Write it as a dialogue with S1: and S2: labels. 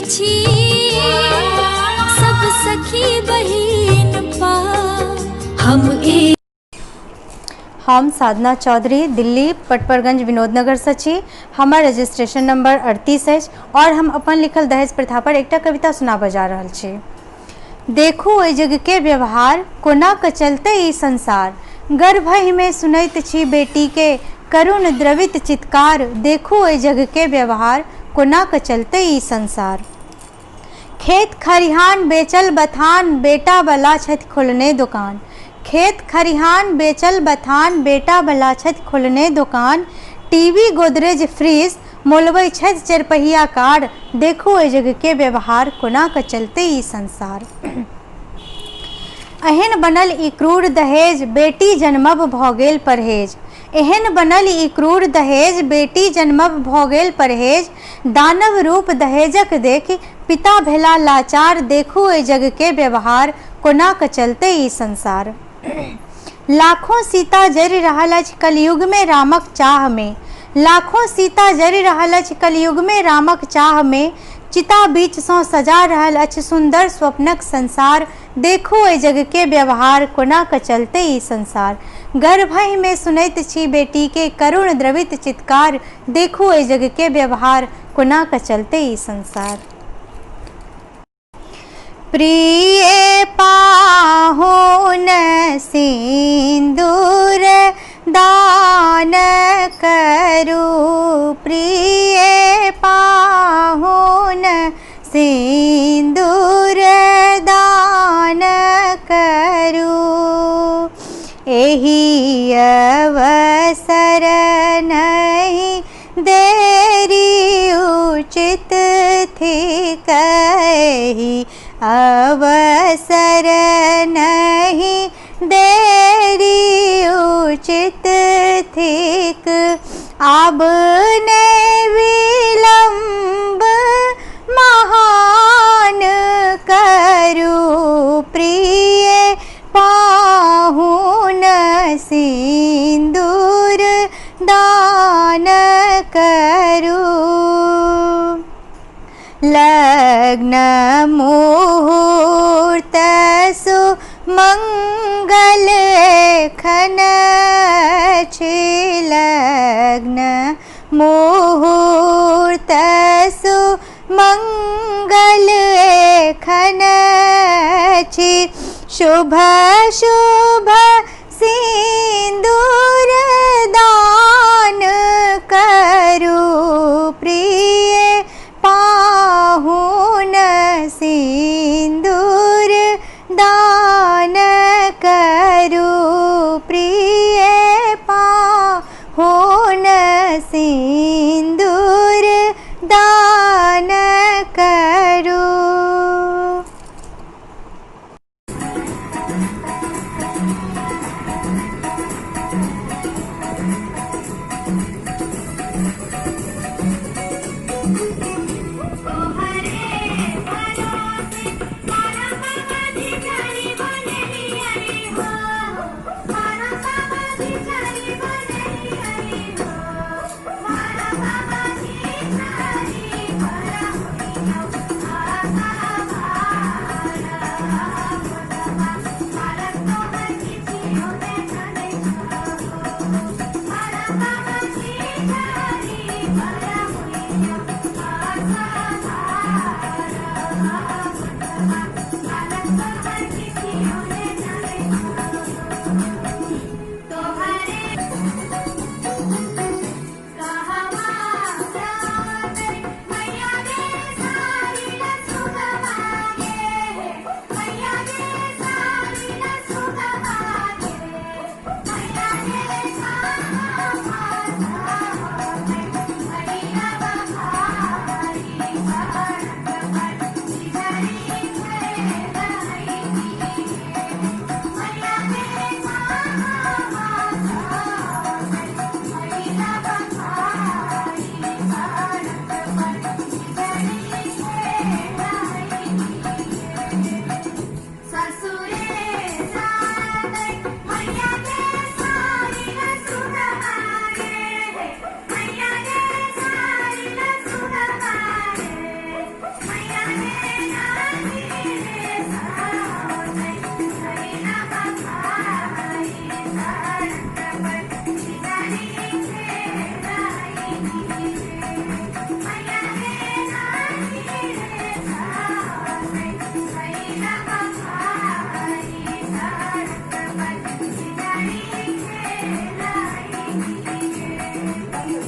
S1: छी सब सखी बहिन पा
S2: हम साधना चौधरी दिल्ली पटपरगंज विनोदनगर से छी। हमार रजिस्ट्रेशन नंबर 38 है और हम अपन लिखल दहेज प्रथा पर एक कविता सुनाबऽ जा रहल छी। देखू एहि जग के व्यवहार कोना क चलते ई संसार, गर्भ में सुनैत छी बेटी के करुण द्रवित चित्कार। देखू एहि जग के व्यवहार कोना क चलते ई संसार। खेत खरिहान बेचल बथान बेटा वाला छथि खोलने दुकान। खेत खरिहान बेचल बथान बेटा वाला छथि खोलने दुकान। टीवी गोदरेज फ्रिज मोलबै छथि चरपहिया कार। देखू एहि जग के व्यवहार कोना क चलते ई संसार। एहन बनल ई क्रूर दहेज बेटी जन्मब भऽ गेल परहेज। एहन बनल ई क्रूर दहेज बेटी जन्मब भऽ गेल परहेज। दानव रूप दहेजक देखि पिता भेला लाचार। देखू एहि जग के व्यवहार कोना क चलते ई संसार। लाखों सीता जरि रहल अछि कलयुग में रामक चाह में। लाखों सीता जरि रहल अछि कलयुग में रामक चाह में। चिता बीच सँ सजा रहल अछि सुंदर स्वप्नक संसार। देखू एहि जग के व्यवहार कोना क चलते ई संसार। गर्भहि में सुनैत छी बेटी के करुण द्रवित चित्कार। देखू एहि जग के व्यवहार कोना क चलते ई संसार। प्रिय पाहुन सिंदूर दान करू। प्रिय पाहुन सिंदूर दान करू। एहि अवसर नहीं देरी उचित थी कही। अवसर नहीं देरी उचित थिक। अब ने विलंब महान करू। प्रिय पाहुन सिंदूर दान करू। लग्न मुहूर्त सुमंगल एखन अछि। लग्न मुहूर्त सुमंगल एखन अछि। शुभ शुभ सिंदूर